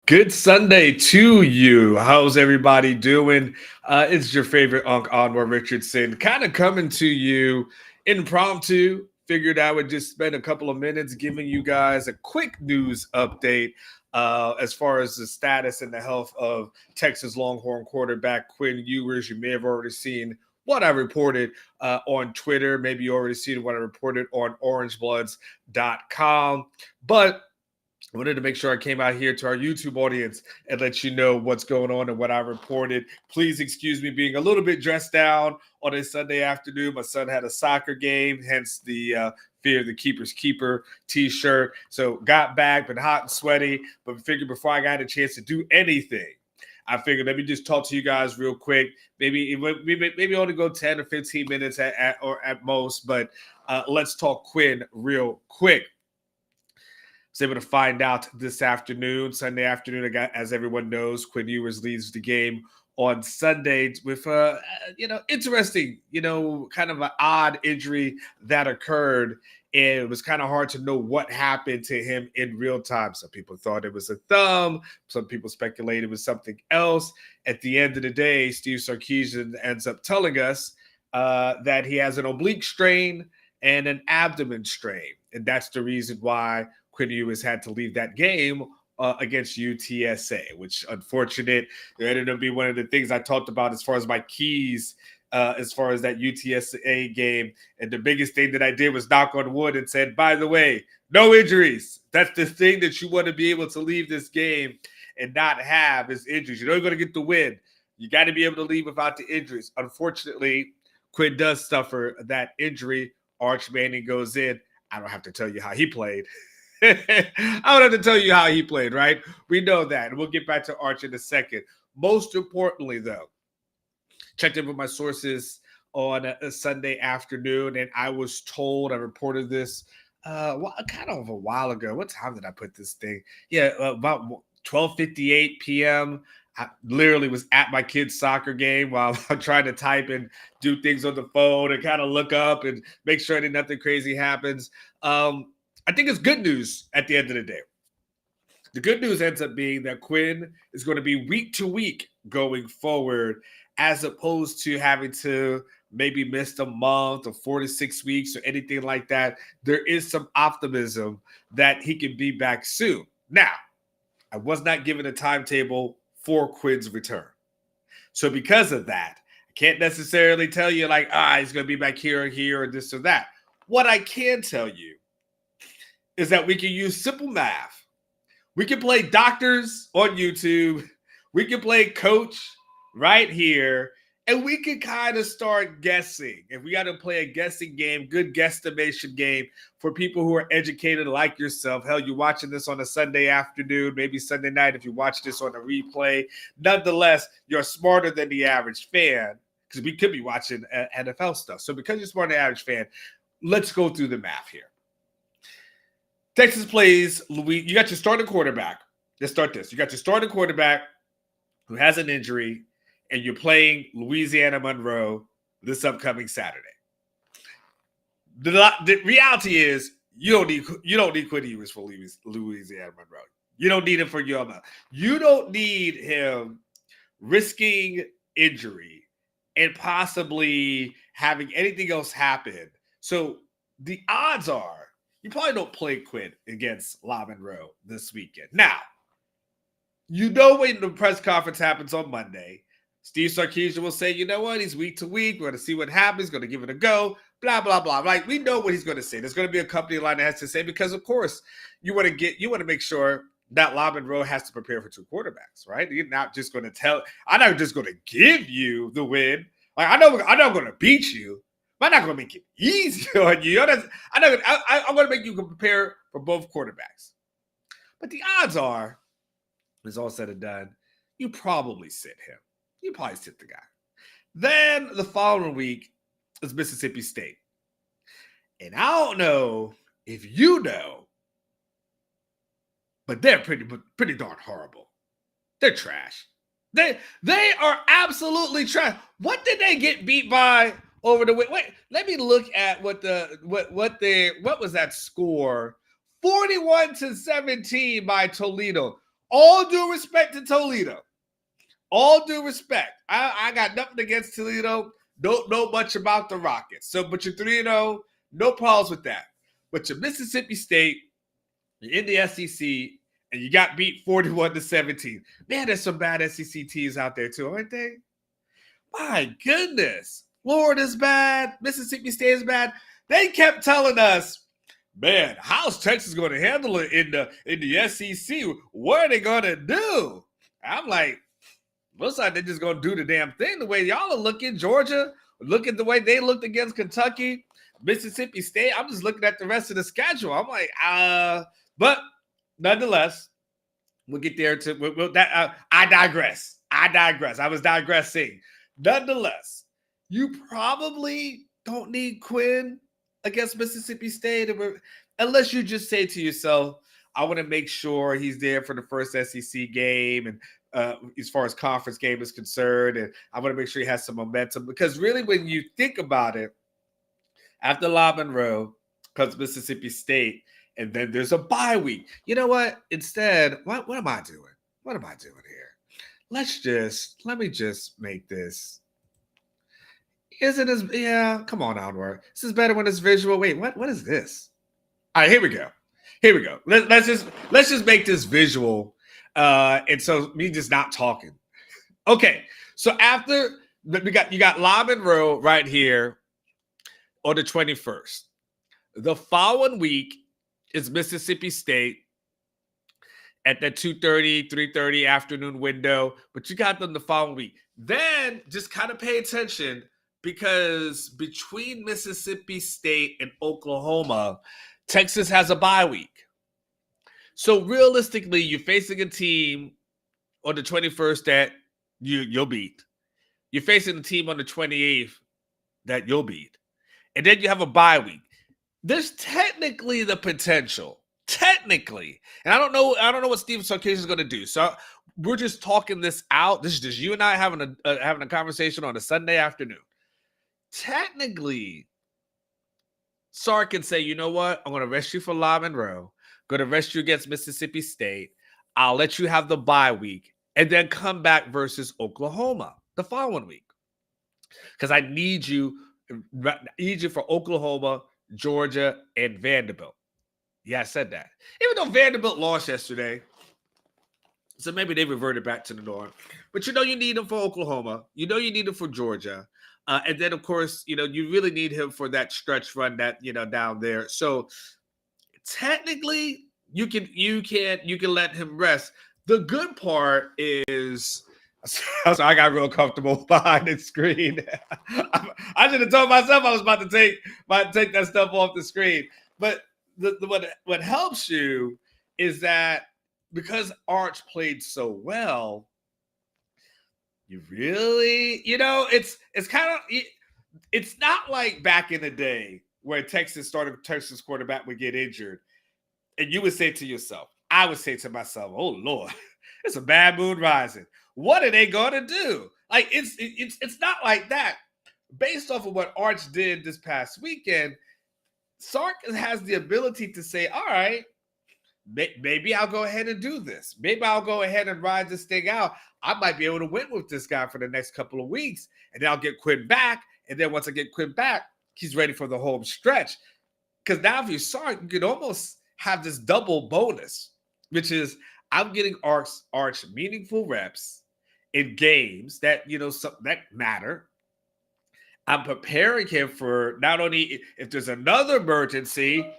Good Sunday to you. How's everybody doing? It's your favorite Unc Onward Richardson, kind of coming to you impromptu. Figured I would just spend a couple of minutes giving you guys a quick news update as far as the status and the health of Texas Longhorn quarterback Quinn Ewers. You may have already seen what I reported on Twitter. Maybe you already seen what I reported on orangebloods.com. But I wanted to make sure I came out here to our YouTube audience and let you know what's going on and what I reported. Please excuse me being a little bit dressed down on a Sunday afternoon. My son had a soccer game, hence the Fear the Keeper's Keeper t-shirt. So got back, been hot and sweaty, but figured before I got a chance to do anything, I figured let me just talk to you guys real quick. Maybe only go 10 or 15 minutes at most, but let's talk Quinn real quick. Was able to find out this afternoon, Sunday afternoon. As everyone knows, Quinn Ewers leads the game on Sunday with interesting, kind of an odd injury that occurred. And it was kind of hard to know what happened to him in real time. Some people thought it was a thumb. Some people speculated it was something else. At the end of the day, Steve Sarkisian ends up telling us that he has an oblique strain and an abdomen strain. And that's the reason why Quinn Ewers had to leave that game against UTSA, which unfortunate. It ended up being one of the things I talked about as far as my keys, as far as that UTSA game. And the biggest thing that I did was knock on wood and said, by the way, no injuries. That's the thing that you want to be able to leave this game and not have is injuries. You're not going to get the win. You got to be able to leave without the injuries. Unfortunately, Quinn does suffer that injury. Arch Manning goes in. I don't have to tell you how he played. I don't have to tell you how he played, right? We know that. And we'll get back to Arch in a second. Most importantly, though, checked in with my sources on a Sunday afternoon, and I was told, I reported this kind of a while ago. What time did I put this thing? Yeah, about 12:58 p.m. I literally was at my kid's soccer game while I'm trying to type and do things on the phone and kind of look up and make sure that nothing crazy happens. I think it's good news at the end of the day. The good news ends up being that Quinn is going to be week to week going forward, as opposed to having to maybe miss a month or 4 to 6 weeks or anything like that. There is some optimism that he can be back soon. Now, I was not given a timetable for Quinn's return. So because of that, I can't necessarily tell you like, he's going to be back here or this or that. What I can tell you is that we can use simple math. We can play doctors on YouTube. We can play coach right here. And we can kind of start guessing. If we got to play a guessing game, good guesstimation game for people who are educated like yourself. Hell, you're watching this on a Sunday afternoon, maybe Sunday night if you watch this on a replay. Nonetheless, you're smarter than the average fan because we could be watching NFL stuff. So because you're smarter than the average fan, let's go through the math here. Texas plays Louis. You got your starting quarterback. Let's start this. You got your starting quarterback who has an injury, and you're playing Louisiana Monroe this upcoming Saturday. The reality is you don't need Quinn Ewers for Louisiana Monroe. You don't need him for UML. You don't need him risking injury and possibly having anything else happen. So the odds are you probably don't play Quinn against La Monroe this weekend. Now, when the press conference happens on Monday, Steve Sarkisian will say, you know what, he's week to week. We're going to see what happens. Going to give it a go. Blah, blah, blah. Like, we know what he's going to say. There's going to be a company line that has to say, because, of course, you want to make sure that La Monroe has to prepare for two quarterbacks, right? You're not just going to I'm not just going to give you the win. Like, I know I'm going to beat you. I'm not going to make it easy on you. I'm going to make you prepare for both quarterbacks. But the odds are, when it's all said and done, you probably sit him. You probably sit the guy. Then the following week is Mississippi State. And I don't know if you know, but they're pretty darn horrible. They're trash. They are absolutely trash. What did they get beat by over the week? Wait, let me look at what was that score? 41-17 by Toledo. All due respect to Toledo. All due respect. I got nothing against Toledo. Don't know much about the Rockets. So, but you're 3-0, no problems with that. But you're Mississippi State, you're in the SEC, and you got beat 41-17. Man, there's some bad SEC teams out there too, aren't they? My goodness. Florida's bad. Mississippi State is bad. They kept telling us, man, how's Texas going to handle it in the SEC? What are they going to do? I'm like, looks like they're just going to do the damn thing. The way y'all are looking, Georgia, look at the way they looked against Kentucky, Mississippi State. I'm just looking at the rest of the schedule. I'm like, but nonetheless, we'll get there I digress. I was digressing. Nonetheless, you probably don't need Quinn against Mississippi State unless you just say to yourself, I want to make sure he's there for the first SEC game and as far as conference game is concerned, and I want to make sure he has some momentum. Because really, when you think about it, after La Monroe comes Mississippi State, and then there's a bye week. You know what? Instead, what am I doing? What am I doing here? Let me just make this. Isn't as come on, Onward. This is better when it's visual. Wait, what is this? All right, here we go. Let's just make this visual. And so me just not talking. Okay, so after you got La Monroe right here on the 21st. The following week is Mississippi State at that 2:30, 3:30 afternoon window, but you got them the following week. Then just kind of pay attention because between Mississippi State and Oklahoma, Texas has a bye week. So realistically, you're facing a team on the 21st that you'll beat. You're facing a team on the 28th that you'll beat. And then you have a bye week. There's technically the potential. Technically. And I don't know what Steve Sarkisian is going to do. So we're just talking this out. This is just you and I having a conversation on a Sunday afternoon. Technically, Sark can say, you know what? I'm going to rest you for La Monroe. Going to rest you against Mississippi State. I'll let you have the bye week and then come back versus Oklahoma the following week. Because I need you for Oklahoma, Georgia, and Vanderbilt. Yeah, I said that. Even though Vanderbilt lost yesterday, so maybe they reverted back to the norm. But you need him for Oklahoma. You need him for Georgia. And then, of course, you really need him for that stretch run that, down there. So technically, you can let him rest. The good part is, so I got real comfortable behind the screen. I should have told myself I was about to take that stuff off the screen. But what helps you is that because Arch played so well, you really, it's kind of, it's not like back in the day where Texas quarterback would get injured. And you would say to yourself, I would say to myself, oh, Lord, it's a bad moon rising. What are they going to do? Like, it's not like that. Based off of what Arch did this past weekend, Sark has the ability to say, all right, maybe I'll go ahead and do this. Maybe I'll go ahead and ride this thing out. I might be able to win with this guy for the next couple of weeks, and then I'll get Quinn back. And then once I get Quinn back, he's ready for the home stretch. Because now if you're Sark, you could almost have this double bonus, which is I'm getting Arch meaningful reps in games that, that matter. I'm preparing him for not only if there's another emergency,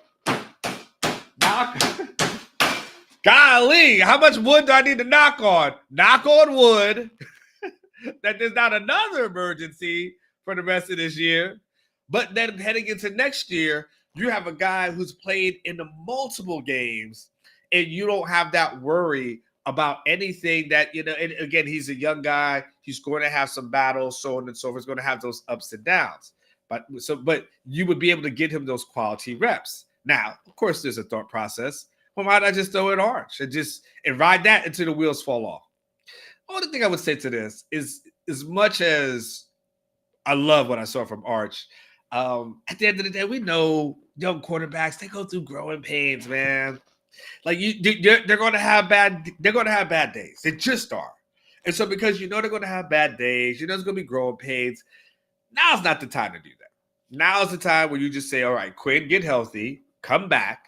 golly, how much wood do I need to knock on? Knock on wood that there's not another emergency for the rest of this year. But then heading into next year, you have a guy who's played in the multiple games, and you don't have that worry about anything that, and again, he's a young guy. He's going to have some battles, so on and so forth. He's going to have those ups and downs. But you would be able to get him those quality reps. Now, of course, there's a thought process. Well, why not just throw it Arch and ride that until the wheels fall off? The only thing I would say to this is, as much as I love what I saw from Arch, at the end of the day, we know young quarterbacks, they go through growing pains, man. Like they're going to have bad days. They just are. And so because they're going to have bad days, there's going to be growing pains. Now's not the time to do that. Now's the time where you just say, all right, Quinn, get healthy, come back,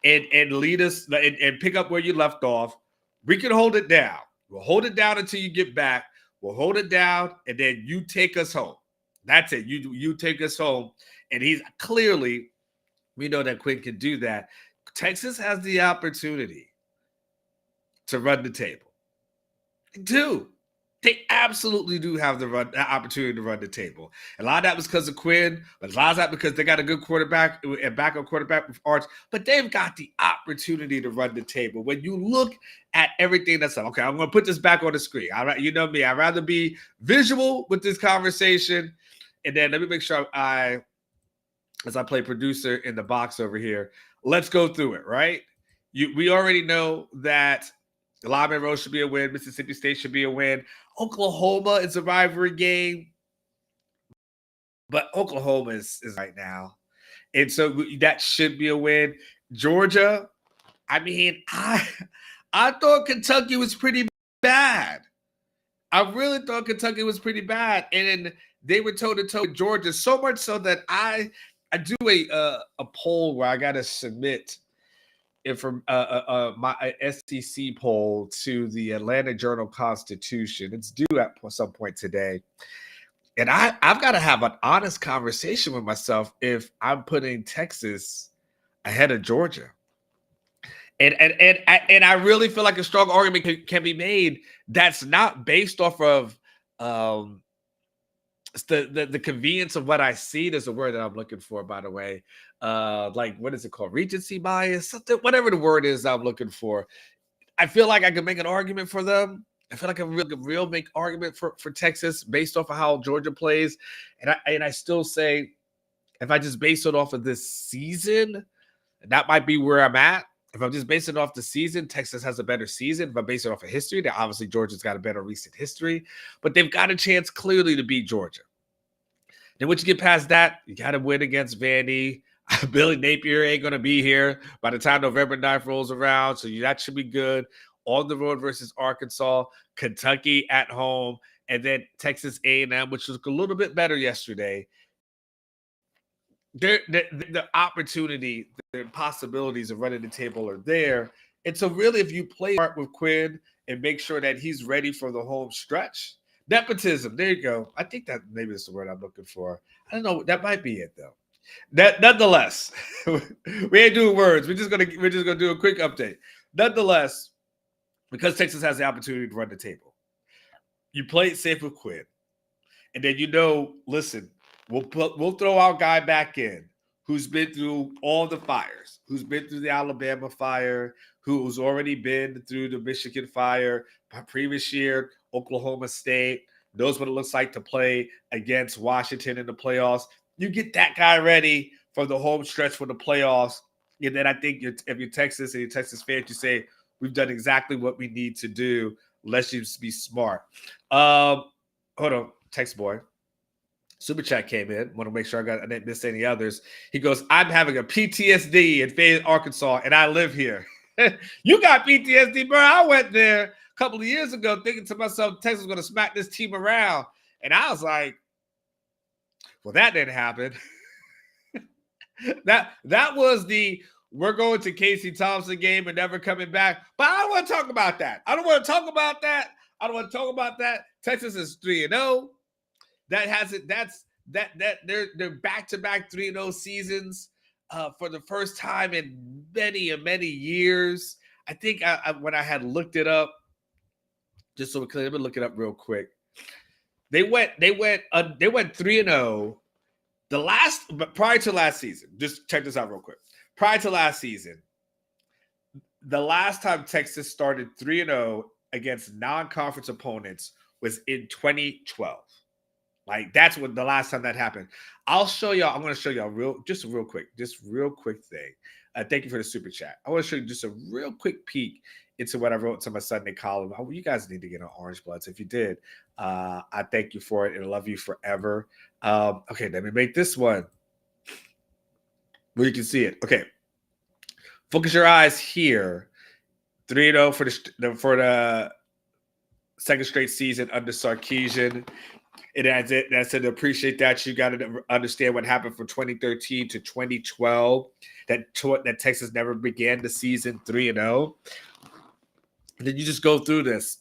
and lead us and pick up where you left off. We can hold it down. We'll hold it down until you get back. We'll hold it down, and then you take us home. That's it. You take us home. And he's clearly, we know that Quinn can do that. Texas has the opportunity to run the table. They do. They absolutely do have the opportunity to run the table. A lot of that was because of Quinn, but a lot of that because they got a good quarterback and backup quarterback with Arch. But they've got the opportunity to run the table. When you look at everything that's up, okay, I'm going to put this back on the screen. You know me, I'd rather be visual with this conversation. And then let me make sure as I play producer in the box over here, let's go through it, right? We already know that Lamar Rose should be a win. Mississippi State should be a win. Oklahoma is a rivalry game, but Oklahoma is right now. And so that should be a win. Georgia, I mean, I thought Kentucky was pretty bad. I really thought Kentucky was pretty bad. And then they were toe-to-toe with Georgia, so much so that I do a poll where I got to submit from my SEC poll to the Atlanta Journal-Constitution. It's due at some point today. And I've got to have an honest conversation with myself if I'm putting Texas ahead of Georgia. And I really feel like a strong argument can be made that's not based off of the convenience of what I see. There's a word that I'm looking for, by the way. Like, what is it called? Recency bias? Something, whatever the word is I'm looking for. I feel like I can make an argument for them. I feel like a real big argument for Texas based off of how Georgia plays. And I still say, if I just base it off of this season, that might be where I'm at. If I'm just basing it off the season, Texas has a better season. If I'm basing it off of history, then obviously Georgia's got a better recent history. But they've got a chance clearly to beat Georgia. Then once you get past that, you got to win against Vandy. Billy Napier ain't going to be here by the time November 9th rolls around. So that should be good. On the road versus Arkansas, Kentucky at home, and then Texas A&M, which was a little bit better yesterday. The opportunity, the possibilities of running the table are there. And so really, if you play smart with Quinn and make sure that he's ready for the home stretch, nepotism, there you go. I think that maybe that's the word I'm looking for. I don't know. That might be it, though. Nonetheless, we ain't doing words. We're just gonna do a quick update. Nonetheless, because Texas has the opportunity to run the table, you play it safe with Quinn, and then listen, we'll throw our guy back in who's been through all the fires, who's been through the Alabama fire, who's already been through the Michigan fire, previous year, Oklahoma State, knows what it looks like to play against Washington in the playoffs. You get that guy ready for the home stretch for the playoffs. And then I think if you're Texas and you're Texas fans, you say, we've done exactly what we need to do. Let's just be smart. Hold on, text boy. Super chat came in. Want to make sure I didn't miss any others. He goes, I'm having a PTSD in Fayette, Arkansas, and I live here. You got PTSD, bro. I went there a couple of years ago thinking to myself, Texas is going to smack this team around. And I was like, well, that didn't happen. that was the we're going to Casey Thompson game and never coming back. But I don't want to talk about that. I don't want to talk about that. Texas is 3-0. That has it. They're back-to-back 3-0 seasons for the first time in many years. I think when I had looked it up, just so we're clear, let me look it up real quick. They went 3-0. Prior to last season, just check this out real quick. Prior to last season, the last time Texas started 3-0 against non-conference opponents was in 2012. Like, that's when the last time that happened. I'll show y'all. I'm going to show y'all real quick thing. Thank you for the super chat. I want to show you just a real quick peek into what I wrote to my Sunday column. Oh, you guys need to get on Orange Bloods. If you did, I thank you for it and love you forever. Okay, let me make this one where you can see it. Okay. Focus your eyes here. 3-0 for the second straight season under Sarkisian. That's it. To appreciate that, you got to understand what happened from 2013 to 2012. That Texas never began the season 3-0. Then you just go through this.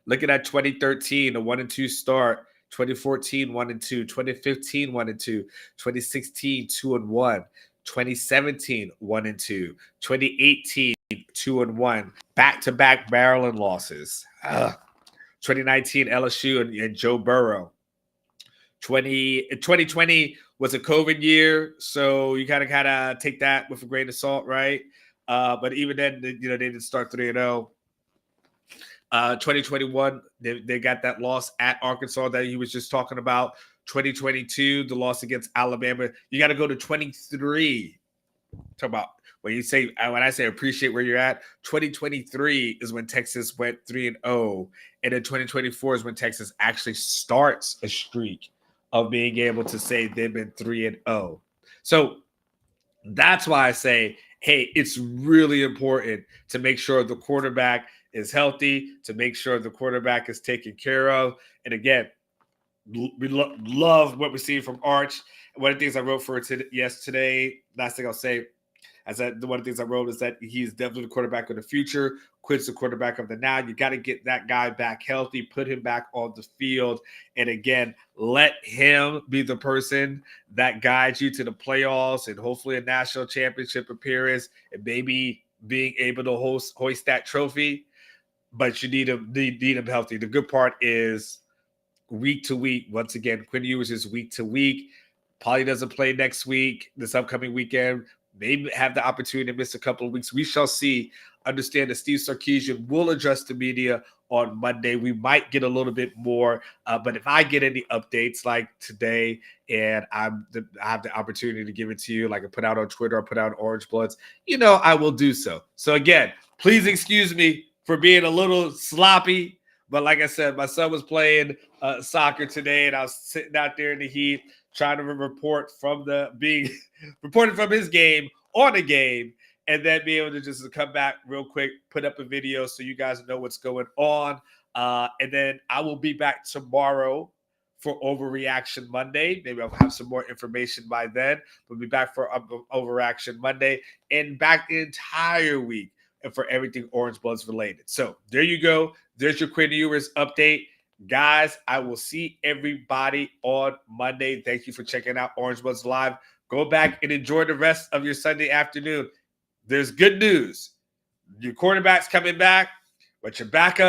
Looking at 2013, a 1-2 start. 2014, 1-2. 2015, 1-2. 2016, 2-1. 2017, 1-2. 2018, 2-1. Back-to-back Maryland losses. 2019, LSU and Joe Burrow. 2020 was a COVID year, so you kind of take that with a grain of salt, right? But even then, they didn't start 3-0. 2021, they got that loss at Arkansas that he was just talking about. 2022, the loss against Alabama. You got to go to 23. Talk about when I say appreciate where you're at. 2023 is when Texas went 3-0, and then 2024 is when Texas actually starts a streak of being able to say they've been 3-0. So that's why I say, hey, it's really important to make sure the quarterback is healthy, to make sure the quarterback is taken care of. And again, we love what we see from Arch. One of the things I wrote for yesterday, last thing I'll say, one of the things I wrote is that he's definitely the quarterback of the future. Quinn's the quarterback of the now. You got to get that guy back healthy, put him back on the field. And again, let him be the person that guides you to the playoffs and hopefully a national championship appearance and maybe being able to hoist that trophy. But you need him healthy. The good part is week to week. Once again, Quinn Ewers is week to week. Probably doesn't play next week, this upcoming weekend. Maybe have the opportunity to miss a couple of weeks. We shall see. Understand that Steve Sarkisian will address the media on Monday. We might get a little bit more, but if I get any updates like today and I have the opportunity to give it to you, like I put out on Twitter or put out Orange Bloods, I will do so. So again, please excuse me for being a little sloppy. But like I said, my son was playing soccer today, and I was sitting out there in the heat trying to report from reporting from his game on a game, and then be able to just come back real quick, put up a video so you guys know what's going on. And then I will be back tomorrow for Overreaction Monday. Maybe I'll have some more information by then. We'll be back for Overreaction Monday and back the entire week and for everything Orange Bloods related. So there you go. There's your Quinn Ewers update. Guys, I will see everybody on Monday. Thank you for checking out Orange Bloods Live. Go back and enjoy the rest of your Sunday afternoon. There's good news. Your quarterback's coming back, but your backup